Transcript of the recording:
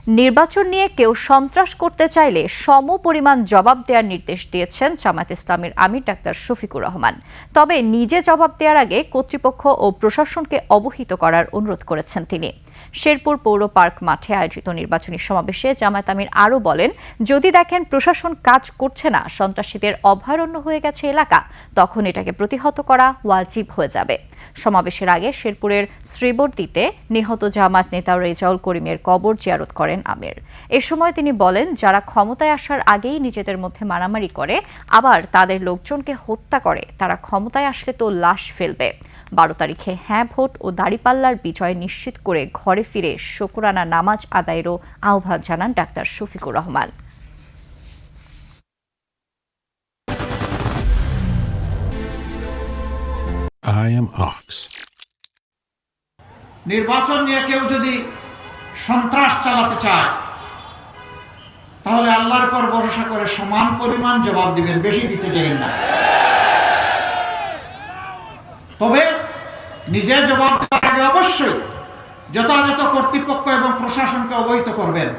নির্বাচন নিয়ে কেউ সন্ত্রাস করতে চাইলে সমপরিমাণ জবাব দেওয়ার নির্দেশ দিয়েছেন জামায়াত ইসলামীর আমির ডাক্তার শফিকুর রহমান। তবে নিজে জবাব দেওয়ার আগে কর্তৃপক্ষ ও প্রশাসনকে অবহিত করার অনুরোধ করেছেন তিনি। শেরপুর পৌর পার্ক মাঠে আয়োজিত নির্বাচনী সমাবেশে জামায়াত আমির আরও বলেন, যদি দেখেন প্রশাসন কাজ করছে না, সন্ত্রাসীদের অভয়ারণ্য হয়ে গেছে এলাকা, তখন এটাকে প্রতিহত করা ওয়াজিব হয়ে যাবে। সমাবেশের আগে শেরপুরের শ্রীবর্দীতে নিহত জামায়াত নেতা রেজাউল করিমের কবর জিয়ারত করেন আমির। এ সময় তিনি বলেন, যারা ক্ষমতায় আসার আগেই নিজেদের মধ্যে মারামারি করে আবার তাদের লোকজনকে হত্যা করে, তারা ক্ষমতায় আসলে তো লাশ ফেলবে। 12 তারিখে হ্যাঁ ভোট ও দাঁড়িপাল্লার বিজয় নিশ্চিত করে ঘরে ফিরে শুকরানা নামাজ আদায়েরও আহ্বান জানান doctor Shafiqur Rahman. I am Ox. নির্বাচন নিয়ে কেউ যদি সন্ত্রাস চালাতে চায় তাহলে আল্লাহর পর ভরসা করে সমান পরিমাণ জবাব দিবেন, বেশি দিতে চাইবেন না। তবে নিজে জবাব দেওয়ার আগে অবশ্যই যথাযথ কর্তৃপক্ষ এবং প্রশাসনকে অবহিত করবেন।